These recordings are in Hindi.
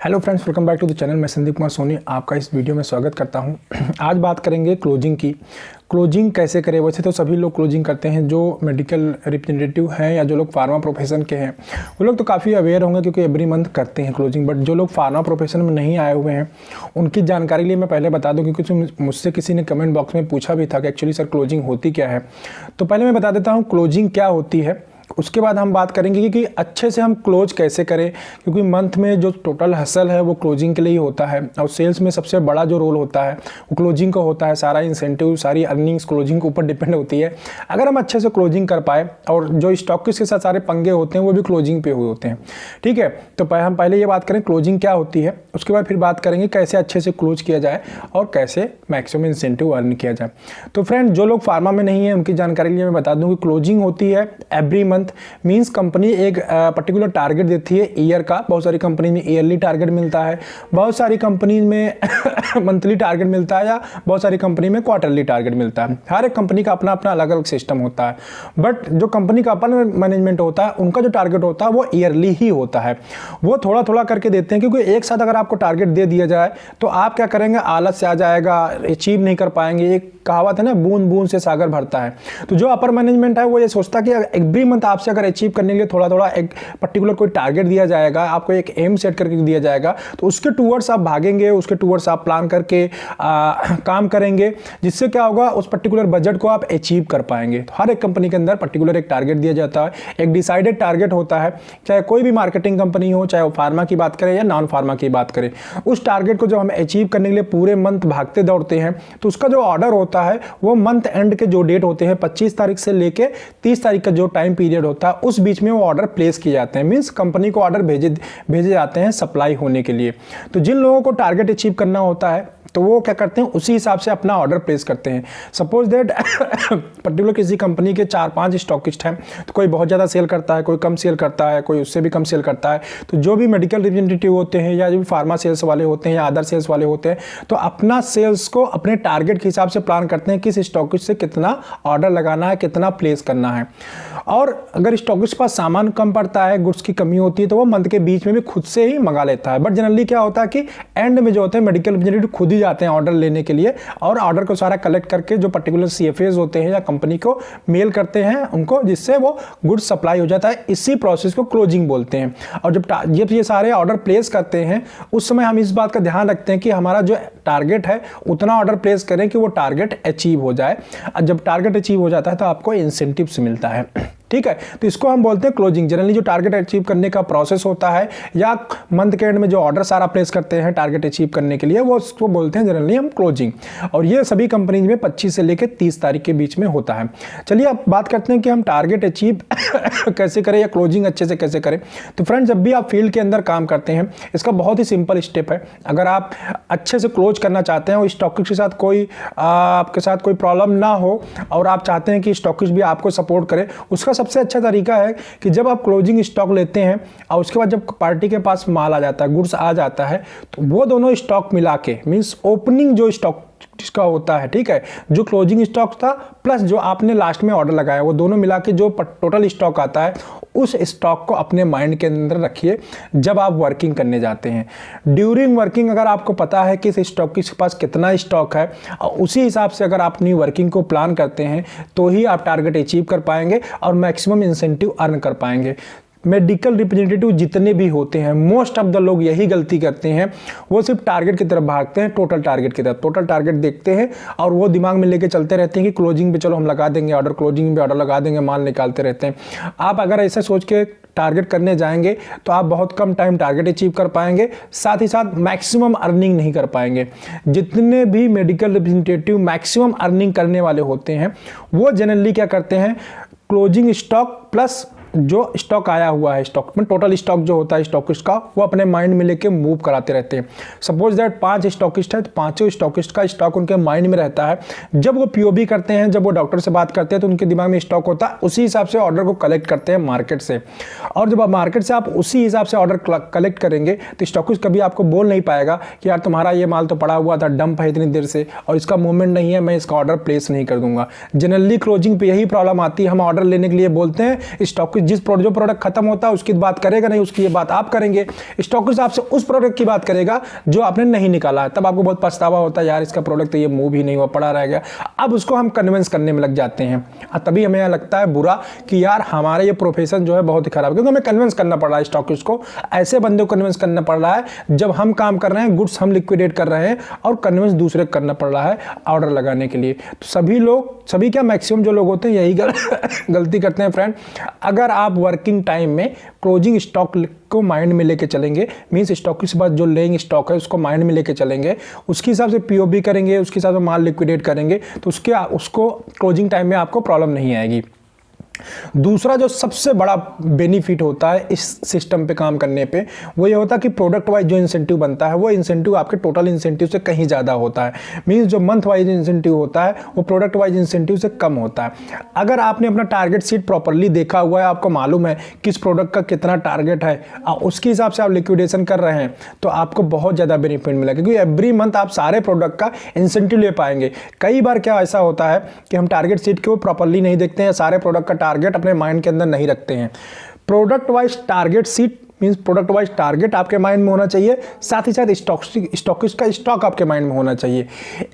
Hello friends, welcome back to the channel. मैं संदीप कुमार सोनी आपका इस वीडियो में स्वागत करता हूं। आज बात करेंगे क्लोजिंग की। क्लोजिंग कैसे करें। वैसे तो सभी लोग क्लोजिंग करते हैं, जो मेडिकल रिप्रेजेंटेटिव हैं या जो लोग फार्मा प्रोफेशन के हैं वो लोग तो काफ़ी अवेयर होंगे क्योंकि एवरी मंथ करते हैं क्लोजिंग। बट जो लोग फार्मा प्रोफेशन में नहीं आए हुए हैं उनकी जानकारी के लिए मैं पहले बता दूँ, क्योंकि मुझसे किसी ने कमेंट बॉक्स में पूछा भी था कि एक्चुअली सर क्लोजिंग होती क्या है। तो पहले मैं बता देता हूँ क्लोजिंग क्या होती है, उसके बाद हम बात करेंगे कि अच्छे से हम क्लोज कैसे करें, क्योंकि मंथ में जो टोटल हसल है वो क्लोजिंग के लिए ही होता है और सेल्स में सबसे बड़ा जो रोल होता है वो क्लोजिंग का होता है। सारा इंसेंटिव, सारी अर्निंग्स क्लोजिंग के ऊपर डिपेंड होती है। अगर हम अच्छे से क्लोजिंग कर पाए, और जो स्टॉकिस्ट के साथ सारे पंगे होते हैं वो भी क्लोजिंग पे हुए होते हैं, ठीक है। तो हम पहले ये बात करें क्लोजिंग क्या होती है, उसके बाद फिर बात करेंगे कैसे अच्छे से क्लोज किया जाए और कैसे मैक्सिमम इंसेंटिव अर्न किया जाए। तो फ्रेंड, जो लोग फार्मा में नहीं है उनकी जानकारी के लिए मैं बता दूं कि क्लोजिंग होती है एवरी मंथ। मींस कंपनी एक पर्टिकुलर टारगेट देती है ईयर का। बहुत सारी कंपनी में ईयरली टारगेट मिलता है, बहुत सारी कंपनी में मंथली टारगेट मिलता है, या बहुत सारी कंपनी में क्वार्टरली टारगेट मिलता है। हर एक कंपनी का अपना अपना अलग अलग सिस्टम होता है। बट जो कंपनी का अपन मैनेजमेंट होता है उनका जो टारगेट होता है वो ईयरली ही होता है। वो थोड़ा थोड़ा करके देते हैं, क्योंकि एक साथ अगर आपको टारगेट दे दिया जाए तो आप क्या करेंगे, आलस से आ जाएगा, अचीव नहीं कर पाएंगे। एक कहावत है ना, बूंद बूंद से सागर भरता है। तो जो अपर मैनेजमेंट है वो ये सोचता है कि एवरी मंथ आपसे अगर अचीव करने के लिए थोड़ा थोड़ा एक पर्टिकुलर कोई टारगेट दिया जाएगा, आपको एक एम सेट करके दिया जाएगा, तो उसके टूवर्ड्स आप भागेंगे, उसके टूवर्ड्स आप प्लान करके काम करेंगे, जिससे क्या होगा, उस पर्टिकुलर बजट को आप अचीव कर पाएंगे। तो हर एक कंपनी के अंदर पर्टिकुलर एक टारगेट दिया जाता है, एक डिसाइडेड टारगेट होता है। चाहे कोई भी मार्केटिंग कंपनी हो, चाहे वो फार्मा की बात करें या नॉन फार्मा की बात करें, उस टारगेट को जो हम अचीव करने के लिए पूरे मंथ भागते दौड़ते हैं, तो उसका जो ऑर्डर होता है वो मंथ एंड के जो डेट होते हैं 25 तारीख से लेके 30 तारीख का जो टाइम पीरियड होता है उस बीच में वो ऑर्डर प्लेस किए जाते हैं। मींस कंपनी को ऑर्डर भेजे जाते हैं सप्लाई होने के लिए। तो जिन लोगों को टारगेट अचीव करना होता है तो वो क्या करते हैं, उसी हिसाब से अपना ऑर्डर प्लेस करते हैं। सपोज दैट पर्टिकुलर किसी कंपनी के 4-5 स्टॉकिस्ट हैं, तो कोई बहुत ज़्यादा सेल करता है, कोई कम सेल करता है, कोई उससे भी कम सेल करता है। तो जो भी मेडिकल रिप्रेजेंटेटिव होते हैं या जो भी फार्मा सेल्स वाले होते हैं या अदर सेल्स वाले होते हैं, तो अपना सेल्स को अपने टारगेट के हिसाब से प्लान करते हैं, किस स्टॉकिस्ट से कितना ऑर्डर लगाना है, कितना प्लेस करना है। और अगर स्टॉकिस्ट के पास सामान कम पड़ता है, गुड्स की कमी होती है, तो वो मंथ के बीच में भी खुद से ही मंगा लेता है। बट जनरली क्या होता है कि एंड में जो होते हैं मेडिकल रिप्रेजेंटेटिव खुद ही जाते हैं ऑर्डर लेने के लिए, और ऑर्डर को सारा कलेक्ट करके जो पर्टिकुलर सीएफएस होते हैं या कंपनी को मेल करते हैं उनको, जिससे वो गुड्स सप्लाई हो जाता है। इसी प्रोसेस को क्लोजिंग बोलते हैं। और जब ये सारे ऑर्डर प्लेस करते हैं उस समय हम इस बात का ध्यान रखते हैं कि हमारा जो टारगेट है उतना ऑर्डर प्लेस करें कि वो टारगेट अचीव हो जाए। और जब टारगेट अचीव हो जाता है तो आपको इंसेंटिव्स मिलता है, ठीक है। तो इसको हम बोलते हैं क्लोजिंग। जनरली जो टारगेट अचीव करने का प्रोसेस होता है या मंथ के एंड में जो ऑर्डर सारा प्लेस करते हैं टारगेट अचीव करने के लिए, वो उसको बोलते हैं जनरली हम क्लोजिंग। और ये सभी कंपनीज में 25 से लेकर 30 तारीख के बीच में होता है। चलिए अब बात करते हैं कि हम टारगेट अचीव कैसे करें या क्लोजिंग अच्छे से कैसे करें। तो फ्रेंड्स, जब भी आप फील्ड के अंदर काम करते हैं, इसका बहुत ही सिंपल स्टेप है। अगर आप अच्छे से क्लोज करना चाहते हैं और स्टॉकिस्ट के साथ कोई आपके साथ कोई प्रॉब्लम ना हो और आप चाहते हैं कि स्टॉकिस्ट भी आपको सपोर्ट करे, उसका सबसे अच्छा तरीका है कि जब आप क्लोजिंग स्टॉक लेते हैं और उसके बाद जब पार्टी के पास माल आ जाता है, गुड्स आ जाता है, तो वो दोनों स्टॉक मिला के, मींस ओपनिंग जो स्टॉक जिसका होता है, ठीक है, जो क्लोजिंग स्टॉक था प्लस जो आपने लास्ट में ऑर्डर लगाया, वो दोनों मिला के जो टोटल स्टॉक आता है, उस स्टॉक को अपने माइंड के अंदर रखिए जब आप वर्किंग करने जाते हैं। ड्यूरिंग वर्किंग अगर आपको पता है कि इस स्टॉक के पास कितना स्टॉक है, और उसी हिसाब से अगर आप अपनी वर्किंग को प्लान करते हैं, तो ही आप टारगेट अचीव कर पाएंगे और मैक्सिमम इंसेंटिव अर्न कर पाएंगे। मेडिकल रिप्रेजेंटेटिव जितने भी होते हैं, मोस्ट ऑफ द लोग यही गलती करते हैं, वो सिर्फ टारगेट की तरफ भागते हैं, टोटल टारगेट की तरफ। टोटल टारगेट देखते हैं और वो दिमाग में लेके चलते रहते हैं कि क्लोजिंग पे चलो हम लगा देंगे ऑर्डर, क्लोजिंग पे ऑर्डर लगा देंगे, माल निकालते रहते हैं। आप अगर ऐसे सोच के टारगेट करने जाएंगे तो आप बहुत कम टाइम टारगेट अचीव कर पाएंगे, साथ ही साथ मैक्सिमम अर्निंग नहीं कर पाएंगे। जितने भी मेडिकल रिप्रेजेंटेटिव मैक्सिमम अर्निंग करने वाले होते हैं वो जनरली क्या करते हैं, क्लोजिंग स्टॉक प्लस जो स्टॉक आया हुआ है, स्टॉक में टोटल स्टॉक जो होता है स्टॉकिस्ट का, वो अपने माइंड में लेके मूव कराते रहते हैं। सपोज दैट 5 स्टॉकिस्ट है, तो पांचों स्टॉकिस्ट का स्टॉक उनके माइंड में रहता है। जब वो पीओबी करते हैं, जब वो डॉक्टर से बात करते हैं, तो उनके दिमाग में स्टॉक होता है, उसी हिसाब से ऑर्डर को कलेक्ट करते हैं मार्केट से। और जब आप मार्केट से आप उसी हिसाब से ऑर्डर कलेक्ट करेंगे तो स्टॉकिस्ट कभी आपको बोल नहीं पाएगा कि यार तुम्हारा ये माल तो पड़ा हुआ था, डंप है इतनी देर से और इसका मूवमेंट नहीं है, मैं इसका ऑर्डर प्लेस नहीं कर दूंगा। जनरली क्लोजिंग पे यही प्रॉब्लम आती है। हम ऑर्डर लेने के लिए बोलते हैं, स्टॉकिस्ट जिस जो प्रोडक्ट खत्म होता है उसकी बात करेगा नहीं, उसकी ये बात आप करेंगे। स्टॉकिस्ट आपसे उस प्रोडक्ट की बात करेगा जो आपने नहीं निकाला है, तब आपको बहुत पछतावा होता है, यार इसका प्रोडक्ट तो ये मूव ही नहीं हुआ, पड़ा रह गया। अब उसको हम कन्विंस करने में लग जाते हैं, तभी हमें लगता है बुरा कि यार हमारा ये प्रोफेशन जो है बहुत ही खराब है, क्योंकि हमें कन्विंस करना पड़ रहा है स्टॉकिस्ट को, ऐसे बंदे को कन्विंस करना पड़ रहा है जब हम काम कर रहे हैं, गुड्स हम लिक्विडेट कर रहे हैं और कन्विंस दूसरे करना पड़ रहा है ऑर्डर लगाने के लिए। तो सभी क्या मैक्सिमम जो लोग होते हैं यही गलती करते हैं फ्रेंड। अगर आप वर्किंग टाइम में क्लोजिंग स्टॉक को माइंड में लेके चलेंगे, मींस स्टॉक के बाद जो लेइंग स्टॉक है उसको माइंड में लेके चलेंगे, उसके हिसाब से पीओबी करेंगे, उसके हिसाब से माल लिक्विडेट करेंगे, तो उसको क्लोजिंग टाइम में आपको प्रॉब्लम नहीं आएगी। दूसरा जो सबसे बड़ा बेनिफिट होता है इस सिस्टम पे काम करने पे, वो ये होता है कि प्रोडक्ट वाइज जो इंसेंटिव बनता है वो इंसेंटिव आपके टोटल इंसेंटिव से कहीं ज़्यादा होता है। मींस जो मंथ वाइज इंसेंटिव होता है वो प्रोडक्ट वाइज इंसेंटिव से कम होता है। अगर आपने अपना टारगेट शीट प्रॉपरली देखा हुआ है, आपको मालूम है किस प्रोडक्ट का कितना टारगेट है, उसके हिसाब से आप लिक्विडेशन कर रहे हैं, तो आपको बहुत ज़्यादा बेनिफिट मिलेगा, क्योंकि एवरी मंथ आप सारे प्रोडक्ट का इंसेंटिव ले पाएंगे। कई बार क्या ऐसा होता है कि हम टारगेट शीट को प्रॉपरली नहीं देखते हैं, सारे प्रोडक्ट का टारगेट अपने माइंड के अंदर नहीं रखते हैं। Product wise target sheet means product wise target आपके माइंड में होना चाहिए, साथ ही साथ स्टॉकिस्ट का स्टॉक आपके माइंड में होना चाहिए।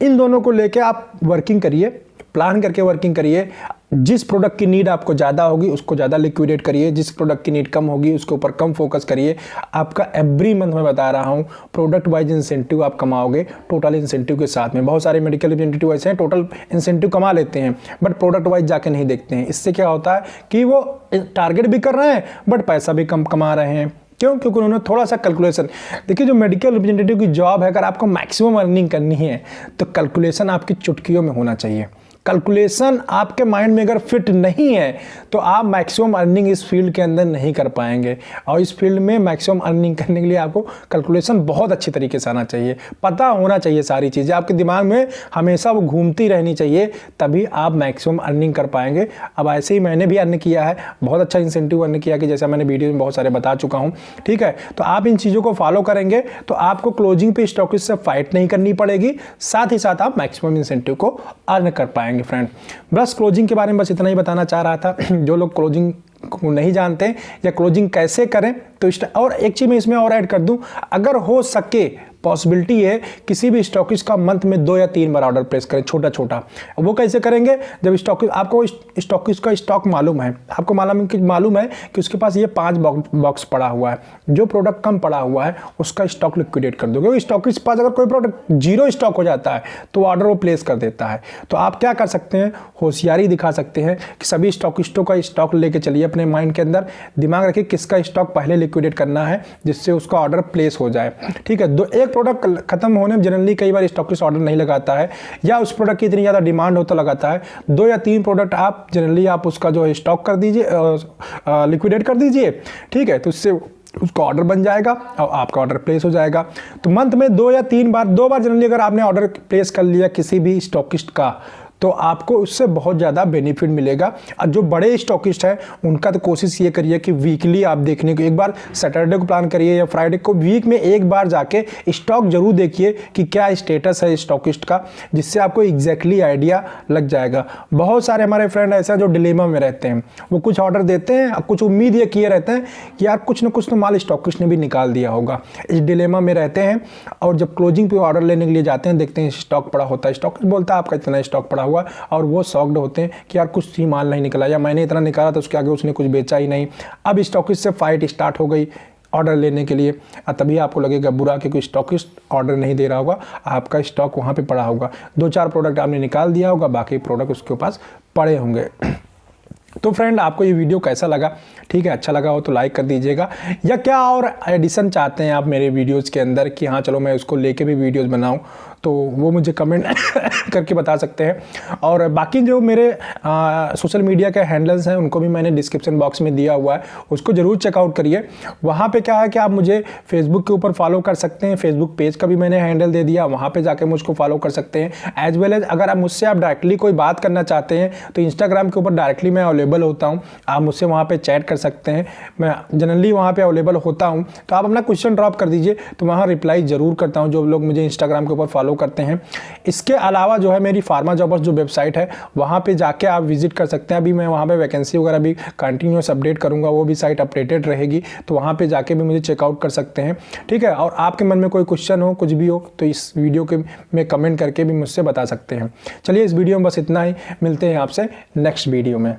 इन दोनों को लेके आप वर्किंग करिए, प्लान करके वर्किंग करिए। जिस प्रोडक्ट की नीड आपको ज़्यादा होगी उसको ज़्यादा लिक्विडेट करिए, जिस प्रोडक्ट की नीड कम होगी उसके ऊपर कम फोकस करिए। आपका एवरी मंथ मैं बता रहा हूँ प्रोडक्ट वाइज इंसेंटिव आप कमाओगे टोटल इंसेंटिव के साथ में। बहुत सारे मेडिकल रिप्रेजेंटेटिव ऐसे हैं टोटल इंसेंटिव कमा लेते हैं बट प्रोडक्ट वाइज जाके नहीं देखते हैं। इससे क्या होता है कि वो टारगेट भी कर रहे हैं बट पैसा भी कम कमा रहे हैं। क्यों? क्योंकि उन्होंने थोड़ा सा कैलकुलेशन, देखिए जो मेडिकल रिप्रेजेंटेटिव की जॉब है, अगर आपको मैक्सिमम अर्निंग करनी है तो कैलकुलेशन आपकी चुटकियों में होना चाहिए। कैलकुलेशन आपके माइंड में अगर फिट नहीं है तो आप मैक्सिमम अर्निंग इस फील्ड के अंदर नहीं कर पाएंगे। और इस फील्ड में मैक्सिमम अर्निंग करने के लिए आपको कैलकुलेशन बहुत अच्छी तरीके से आना चाहिए, पता होना चाहिए, सारी चीज़ें आपके दिमाग में हमेशा वो घूमती रहनी चाहिए, तभी आप मैक्सिमम अर्निंग कर पाएंगे। अब ऐसे ही मैंने भी अर्न किया है, बहुत अच्छा इंसेंटिव अर्न किया कि जैसा मैंने वीडियो में बहुत सारे बता चुका हूँ। ठीक है, तो आप इन चीज़ों को फॉलो करेंगे तो आपको क्लोजिंग पे स्टॉकिस्ट से फाइट नहीं करनी पड़ेगी, साथ ही साथ आप मैक्सिमम इंसेंटिव को अर्न कर पाएंगे फ्रेंड। बस क्लोजिंग के बारे में बस इतना ही बताना चाह रहा था। जो लोग क्लोजिंग को नहीं जानते या क्लोजिंग कैसे करें तो और एक चीज़ मैं इसमें और ऐड कर दूं, अगर हो सके पॉसिबिलिटी है किसी भी स्टॉकिस्ट का मंथ में 2 या 3 बार ऑर्डर प्लेस करें छोटा छोटा। वो कैसे करेंगे? जब आपको स्टॉकिस्ट का स्टॉक मालूम है, आपको मालूम है कि उसके पास ये 5 बॉक्स पड़ा हुआ है, जो प्रोडक्ट कम पड़ा हुआ है उसका स्टॉक लिक्विडेट कर दो। क्योंकि स्टॉकिस्ट के पास अगर कोई प्रोडक्ट 0 स्टॉक हो जाता है तो ऑर्डर वो प्लेस कर देता है। तो आप क्या कर सकते हैं, होशियारी दिखा सकते हैं कि सभी स्टॉकिस्टों का स्टॉक लेके चलिए अपने माइंड के अंदर, दिमाग रखिए किसका स्टॉक पहले लिक्विडेट करना है जिससे उसका ऑर्डर प्लेस हो जाए। ठीक है, एक प्रोडक्ट खत्म होने में जनरली कई बार स्टॉकिस्ट ऑर्डर नहीं लगाता है या उस प्रोडक्ट की इतनी ज़्यादा डिमांड हो तो लगाता है। 2 या 3 प्रोडक्ट आप जनरली आप उसका जो है स्टॉक कर दीजिए, लिक्विडेट कर दीजिए। ठीक है, तो इससे उसका ऑर्डर बन जाएगा और आपका ऑर्डर प्लेस हो जाएगा। तो मंथ में 2 या 3 बार, 2 बार जनरली अगर आपने ऑर्डर प्लेस कर लिया किसी भी स्टॉकिस्ट का तो आपको उससे बहुत ज़्यादा बेनिफिट मिलेगा। और जो बड़े स्टॉकिस्ट हैं उनका तो कोशिश ये करिए कि वीकली आप देखने को, एक बार सैटरडे को प्लान करिए या फ्राइडे को, वीक में एक बार जाके स्टॉक जरूर देखिए कि क्या स्टेटस है स्टॉकिस्ट का, जिससे आपको एग्जैक्टली आइडिया लग जाएगा। बहुत सारे हमारे फ्रेंड ऐसे जो डिलेमा में रहते हैं, वो कुछ ऑर्डर देते हैं, कुछ उम्मीद ये किए रहते हैं कि यार कुछ ना कुछ तो माल स्टॉकिस्ट ने भी निकाल दिया होगा, इस डिलेमा में रहते हैं। और जब क्लोजिंग पे ऑर्डर लेने के लिए जाते हैं देखते हैं स्टॉक पड़ा होता है, स्टॉकिस्ट बोलता है आपका इतना स्टॉक पड़ा हुआ, और वो शॉक्ड होते हैं कि यार कुछ ही माल नहीं निकला या मैंने इतना निकाला तो उसके आगे उसने कुछ बेचा ही नहीं। अब स्टॉकिस्ट से फाइट स्टार्ट हो गई ऑर्डर लेने के लिए, तभी आपको लगेगा बुरा कि कोई स्टॉकिस्ट ऑर्डर नहीं दे रहा होगा, आपका स्टॉक वहाँ पे पड़ा होगा, 2-4 प्रोडक्ट आपने निकाल दिया होगा, बाकी प्रोडक्ट उसके पास पड़े होंगे। तो फ्रेंड आपको ये वीडियो कैसा लगा? ठीक है, अच्छा लगा हो तो लाइक कर दीजिएगा, या क्या और एडिशन चाहते हैं आप मेरे वीडियोज़ के अंदर कि हाँ चलो मैं उसको लेके भी वीडियोज़ बनाऊँ, तो वो मुझे कमेंट करके बता सकते हैं। और बाकी जो मेरे सोशल मीडिया के हैंडल्स हैं उनको भी मैंने डिस्क्रिप्शन बॉक्स में दिया हुआ है, उसको ज़रूर चेकआउट करिए। वहाँ पे क्या है कि आप मुझे फेसबुक के ऊपर फॉलो कर सकते हैं, फेसबुक पेज का भी मैंने हैंडल दे दिया, वहाँ पे जाके मुझको फॉलो कर सकते हैं। एज वेल एज अगर आप मुझसे डायरेक्टली कोई बात करना चाहते हैं तो इंस्टाग्राम के ऊपर डायरेक्टली मैं अवेलेबल होता हूँ, आप मुझसे वहाँ पर चैट कर सकते हैं, मैं जनरली वहाँ पर अवेलेबल होता हूँ। तो आप अपना क्वेश्चन ड्रॉप कर दीजिए, तो वहाँ रिप्लाई ज़रूर करता हूँ। जो लोग मुझे इंस्टाग्राम के ऊपर फॉलो फॉलो करते हैं। इसके अलावा जो है मेरी फार्मा जॉबर्स जो वेबसाइट है वहाँ पे जाके आप विजिट कर सकते हैं। अभी मैं वहाँ पे वैकेंसी वगैरह भी कंटिन्यूस अपडेट करूँगा, वो भी साइट अपडेटेड रहेगी, तो वहाँ पे जाके भी मुझे चेकआउट कर सकते हैं। ठीक है, और आपके मन में कोई क्वेश्चन हो, कुछ भी हो, तो इस वीडियो के में कमेंट करके भी मुझसे बता सकते हैं। चलिए इस वीडियो में बस इतना ही, मिलते हैं आपसे नेक्स्ट वीडियो में।